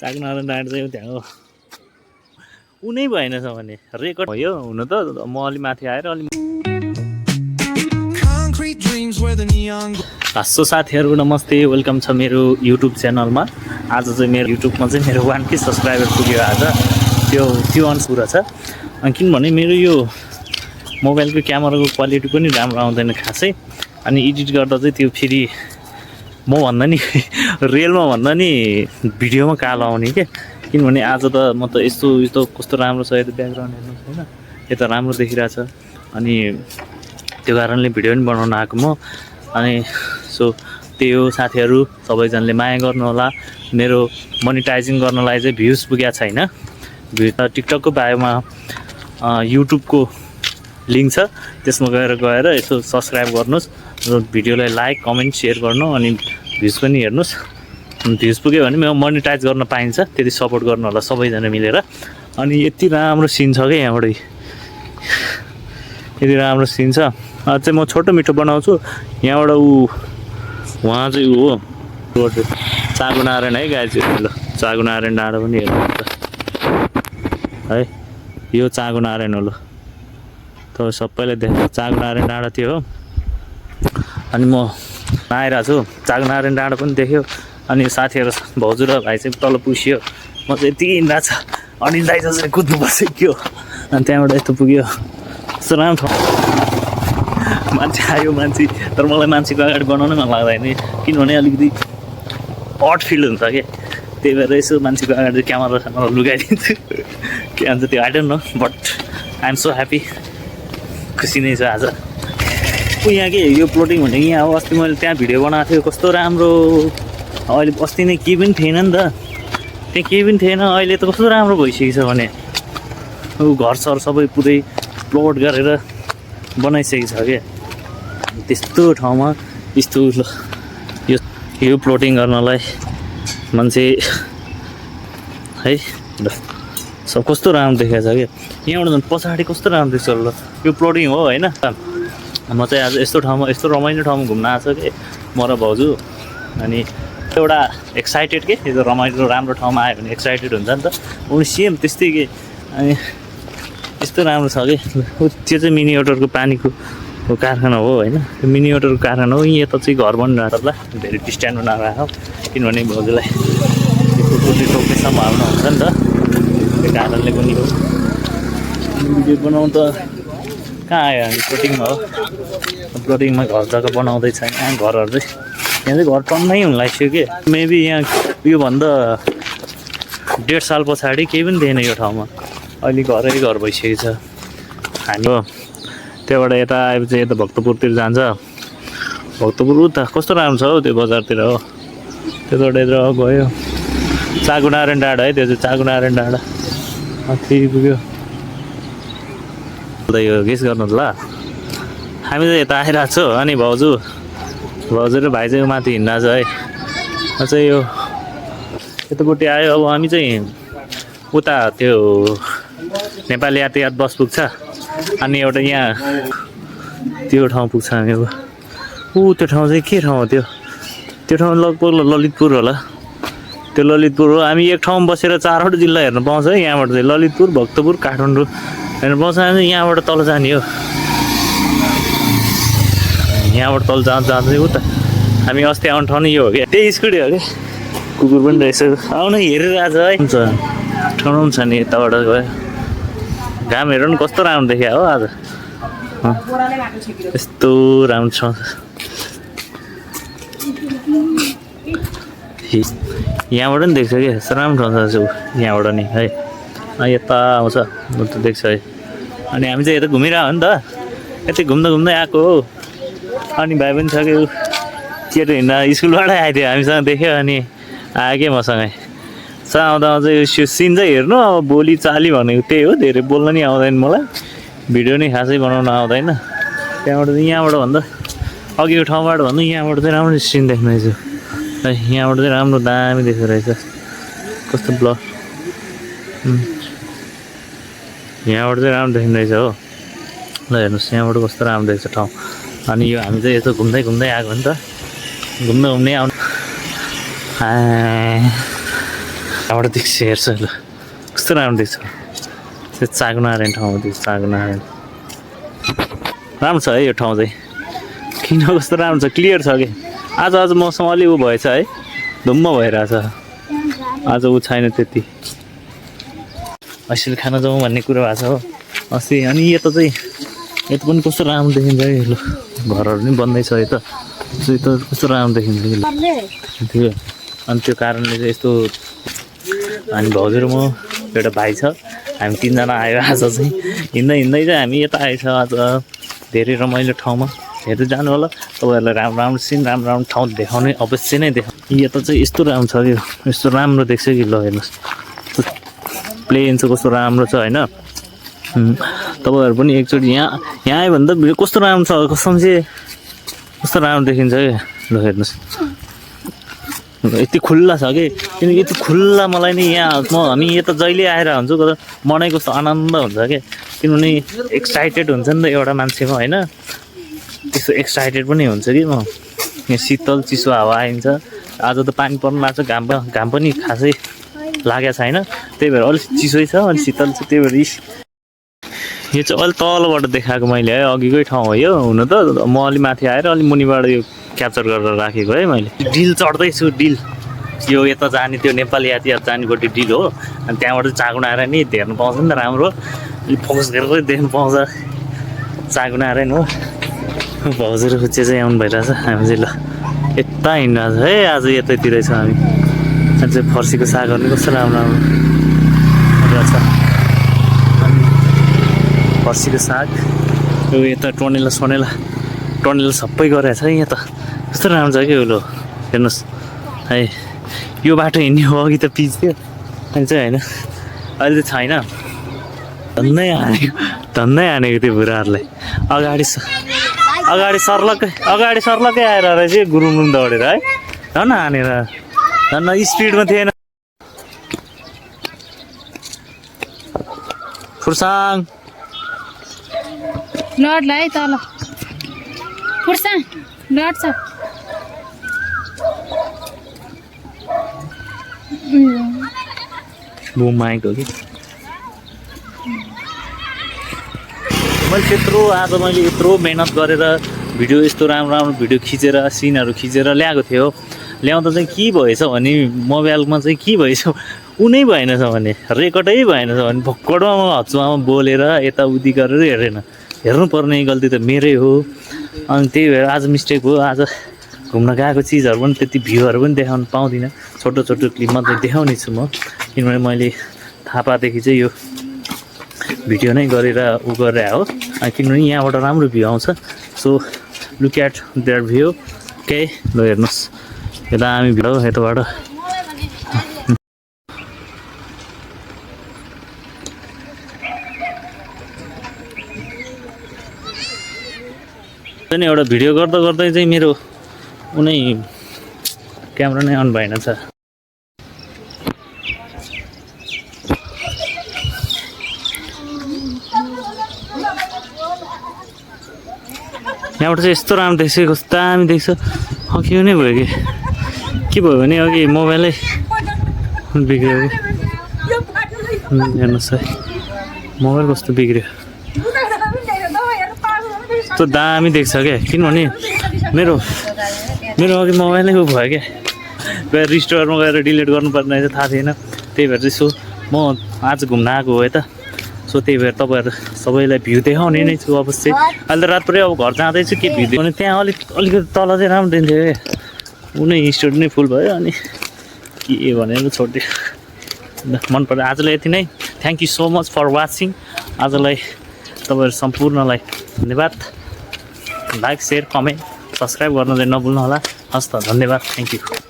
चाकनारायण डाँडा चाहिँ त्यहाँ हो उनै भएनछ भने रेकर्ड भयो हुन त म अलि माथि आएर अलि सो साथीहरू नमस्ते वेलकम छ मेरो युट्युब च्यानलमा आज चाहिँ मेरो युट्युबमा चाहिँ मेरो 1K सब्सक्राइबर पुग्यो आज त्यो अनुसार छ अनि किनभने मेरो यो मोबाइलको क्यामेराको क्वालिटी पनि राम्रो आउँदैन खासै अनि एडिट गर्दा चाहिँ त्यो फेरि म भन्दा नि रियलमा भन्दा नि भिडियोमा कालो आउने के किनभने आज त म त यस्तो कस्तो राम्रो छ यो ब्याकग्राउन्ड हेर्नुहोस् हैन यो त राम्रो देखिरहेछ अनि त्यो कारणले भिडियो पनि बनाउन आएको म अनि सो त्यही हो साथीहरू सबैजनाले माया गर्नु होला मेरो मोनेटाइजिङ गर्नलाई चाहिँ भ्युज पुगेको छैन टिकटकको बायोमा युट्युबको लिङ्क छ त्यसमा गएर यसो सब्सक्राइब गर्नुहोस् र भिडियोलाई लाइक कमेन्ट सेयर गर्नु अनि भ्युज पनि हेर्नुहोस् भ्युज पुग्यो भने म मोनेटाइज गर्न पाइन्छ त्यति सपोर्ट गर्नु होला सबैजना मिलेर अनि यति राम्रो सिन छ क्या यहाँबाट यति राम्रो सिन छ चाहिँ म छोटो मिठो बनाउँछु यहाँबाट उहाँ चाहिँ हो चागु नारायण है गाई चाहिँ ल चागु नारायण डाँडा पनि हेर्नुहुन्छ है यो चागु नारायण हो ल त सबैले देख्छ चागु नारायण डाँडा त्यो हो अनि म आइरहेको छु चागु नारायण डाँडा पनि देख्यो अनि साथीहरू भाउजू र भाइ चाहिँ तल पुग्यो म चाहिँ यति हिँड्दा छ अनि दाइ चाहिँ कुद्नुपर्छ के हो अनि त्यहाँबाट यस्तो पुग्यो यस्तो राम्रो ठाउँ मान्छे आयो मान्छे तर मलाई मान्छेको अगाडि बनाउनै मन लाग्दैन किनभने अलिकति अड फिल हुन्छ क्या त्यही भएर यसो मान्छेको अगाडि क्यामेरा लुगाइदिन्छु के भन्छ त्यो I don't know but I am so happy खुसी नै छ आज यहाँ के यो प्लोटिङ भनेको यहाँ अब अस्ति मैले त्यहाँ भिडियो बनाएको थियो कस्तो राम्रो अहिले अस्ति नै केही पनि थिएन नि त त्यहाँ केही पनि थिएन अहिले त कस्तो राम्रो भइसकेको छ भने घरसर सबै पुरै प्लट गरेर बनाइसकेको छ क्या त्यस्तो ठाउँमा यस्तो यो प्लोटिङ गर्नलाई मान्छे है ल सब कस्तो राम्रो देखाएको छ क्या यहाँबाट पछाडि कस्तो राम्रो देख्छ ल यो प्लोटिङ हो होइन म चाहिँ आज यस्तो ठाउँमा यस्तो रमाइलो ठाउँमा घुम्न आएको छ कि म र भाउजू अनि एउटा एक्साइटेड के यो रमाइलो राम्रो ठाउँमा आयो भने एक्साइटेड हुन्छ नि त उनी सेम त्यस्तै के अनि यस्तो राम्रो छ कि त्यो चाहिँ मिनी वाटरको पानीको कारखाना हो होइन त्यो मिनी वाटरको कारखाना हो यता चाहिँ घर बनिरहेको छ ल धेरै डिस्ट्यान्ड नआएको किनभने भाउजूलाई टोक्ने सम्भावना हुन्छ नि त त्यो कारणले पनि हो भिडियो बनाउनु त कहाँ आयो हामी प्लोटिङमा हो प्लोटिङमा घर जग्गा बनाउँदैछ यहाँ घरहरू चाहिँ यहाँ चाहिँ घर टन्नै हुन लागिसक्यो कि मेबी यहाँ योभन्दा 1.5 साल पछाडि केही पनि थिएन यो ठाउँमा अहिले घरै घर भइसकेको छ हामी हो त्यहाँबाट यता आएपछि यता भक्तपुरतिर जान्छ भक्तपुर उता कस्तो राम्रो छ हौ त्यो बजारतिर हो त्यताबाट यता गयो चागु नारायण डाँडा है त्यो चाहिँ चागु नारायण डाँडा फेरि पुग्यो यो गेस गर्नु ल हामी चाहिँ यता आइरहेको छु अनि भाउजू र भाइ चाहिँ माथि हिँड्दा छ है चाहिँ यो यतापट्टि आयो अब हामी चाहिँ उता त्यो नेपाली यातायात बस पुग्छ अनि एउटा यहाँ त्यो ठाउँ पुग्छ हामी अब त्यो ठाउँ चाहिँ के ठाउँ हो त्यो ठाउँ लगभग ललितपुर होला त्यो ललितपुर हो हामी एक ठाउँमा बसेर 4वटा जिल्ला हेर्न पाउँछ है यहाँबाट चाहिँ ललितपुर भक्तपुर काठमाडौँ हेर्नु पाउँछ हामी यहाँबाट तल जाने हो यहाँबाट तल जाँदै उता हामी अस्ति आउने ठाउँ नै यो हो क्या त्यही स्कुटी हो क्या कुकुर पनि रहेछ आउन हेरेर आज है हुन्छ ठाउँ पनि छ नि यताबाट गयो घाम हेर नि कस्तो राम्रो देखियो हो आज यस्तो राम्रो छ यहाँबाट पनि देख्छ क्या यस्तो राम्रो ठाउँ छ यहाँबाट नि है यता आउँछ म त देख्छ है अनि हामी चाहिँ यता घुमिरहेको हो नि त यतै घुम्दै आएको हो अनि भाइ पनि छ कि केटो हिँड्दा स्कुलबाटै आइदियो हामीसँग देख्यो अनि आयो कि मसँगै आउँदा यो सिन चाहिँ हेर्नु अब बोली चाली भनेको त्यही हो धेरै बोल्न नि आउँदैन मलाई भिडियो नै खासै बनाउन आउँदैन त्यहाँबाट यहाँबाट भन्दा अघिको ठाउँबाट भन्दा यहाँबाट चाहिँ राम्रो सिन देख्ने रहेछ है यहाँबाट चाहिँ राम्रो दामी देख्दो रहेछ कस्तो ब्लर यहाँबाट चाहिँ राम्रो देखिँदो रहेछ हो ल हेर्नुहोस् यहाँबाट कस्तो राम्रो देख्छ ठाउँ अनि यो हामी चाहिँ यसो घुम्दै आएको हो नि त घुम्दै आउनु त्यहाँबाट देख्छु हेर्छु ल कस्तो राम्रो देख्छ त्यो चागुनारायण ठाउँमा देख्छु चागुनारायण राम्रो छ है यो ठाउँ चाहिँ किन कस्तो राम्रो छ क्लियर छ कि आज मौसम अलि ऊ भएछ है धुम्म भइरहेछ आज ऊ छैन त्यति अस्ति खाना जाउँ भन्ने कुरो भएको छ हो अस्ति अनि यता पनि कस्तो राम्रो देखिन्छ है ल घरहरू पनि बन्दैछ यता यता कस्तो राम्रो देखिन्छ कि त्यो अनि त्यो कारणले चाहिँ यस्तो अनि भाउजू र म एउटा भाइ छ हामी तिनजना आयो आज चाहिँ हिँड्दै चाहिँ हामी यता आएछ आज धेरै रमाइलो ठाउँमा हेर्दै जानु होला तपाईँहरूलाई राम्रो सिन राम्रो ठाउँ देखाउने अवश्य नै यता चाहिँ यस्तो राम्रो छ कि यस्तो राम्रो देख्छ कि ल हेर्नुहोस् प्लेन चाहिँ कस्तो राम्रो छ होइन तपाईँहरू पनि एकचोटि यहाँ आयो भने त कस्तो राम्रो छ कसम चाहिँ कस्तो राम्रो देखिन्छ कि ल हेर्नुहोस् यति खुल्ला छ कि किनकि यति खुल्ला मलाई नि हामी यता जहिले आएर हुन्छु मनै कस्तो आनन्द हुन्छ कि किनभने एक्साइटेड हुन्छ नि त एउटा मान्छेमा होइन त्यस्तो एक्साइटेड पनि हुन्छ कि म यहाँ शीतल चिसो हावा आइन्छ आज त पानी पर्नु लाग्छ घाम पनि खासै लागेको छैन त्यही भएर अलिक चिसै छ अनि शीतल छ त्यही भएर यो चाहिँ अलिक तलबाट देखाएको मैले है अघिकै ठाउँ हो यो हुन त म अलि माथि आएर अलिक मुनिबाट यो क्याप्चर गरेर राखेको है मैले डिल चढ्दैछु डिल यो यता जाने त्यो नेपाली यातायात जानेपट्टि डिल हो अनि त्यहाँबाट चागुनारायण नि हेर्नु पाउँछ नि त राम्रो फोकस गरेर देख्नु पाउँछ चागुनारायण हो भाउजू र खुच्चे चाहिँ आउनु भइरहेछ हामी चाहिँ ल यता हिँड्नु छ है आज यतैतिरै छ हामी अनि चाहिँ फर्सीको सागहरू पनि कस्तो राम्रो रहेछ फर्सीको साग यो यता टनेला सबै गरेको छ यहाँ त कस्तो राम्रो छ कि लो हेर्नुहोस् है यो बाटो हिँड्ने हो अघि त पिच थियो अनि चाहिँ होइन अहिले त छैन धन्दै हानेको त्यो बुढाहरूलाई अगाडि सर्लकै आएर चाहिँ गुरुङ दौडेर है झन् हानेर झन् स्पिडमा थिएन फुर्साङ लड्ला है तल फुर्साङ लड्छ बुमाएको कि मैले यत्रो मेहनत गरेर भिडियो यस्तो राम्रो भिडियो खिचेर सिनहरू खिचेर ल्याएको थियो ल्याउँदा चाहिँ के भएछ भने मोबाइलमा चाहिँ के भएछ उनै भएनछ भने रेकर्डै भएनछ भने भक्कडमा म हच्चुवामा बोलेर यताउति गरेर हेर्नुपर्ने गल्ती त मेरै हो अनि त्यही भएर आज मिस्टेक हो आज घुम्न गएको चिजहरू पनि त्यति भ्यूहरू पनि देखाउन पाउँदिनँ छोटो क्लिप मात्रै देखाउने छु म किनभने मैले थाहा पाएदेखि चाहिँ यो भिडियो नै गरेर गरेर हो किनभने यहाँबाट राम्रो भ्यू आउँछ so look at their view के ल हेर्नुहोस् यो दामी भ्यू हो यताबाट एउटा भिडियो गर्दै चाहिँ मेरो कुनै क्यामेरा नै अन भएन छ यहाँबाट चाहिँ यस्तो राम्रो देख्छ कस्तो दामी देख्छ के नै भयो के भयो भने अघि मोबाइलै बिग्रियो कि हेर्नुहोस् है मोबाइल कस्तो बिग्रियो यस्तो दामी देख्छ क्या किनभने मेरो अघि मोबाइल नै भयो क्या गएर रिस्टोरमा गएर डिलिट गर्नुपर्ने रहेछ थाहा थिएन त्यही भएर चाहिँ सो म आज घुम्न आएको हो यता सो त्यही भएर तपाईँहरू सबैलाई भ्यू देखाउने नै छु अवश्य अहिले त रात पऱ्यो अब घर जाँदैछु के भ्यू देखाउने त्यहाँ अलिकति तल चाहिँ राम्रो दिन्थ्यो क्या उनी स्टोरी नै फुल भयो अनि के भनेर छोडिदियो मन पर्यो आजलाई यति नै thank you so much for watching आजलाई तपाईँहरू सम्पूर्णलाई धन्यवाद लाइक सेयर कमेन्ट सब्सक्राइब गर्न चाहिँ नभुल्नु होला हस् त धन्यवाद थ्याङ्क यू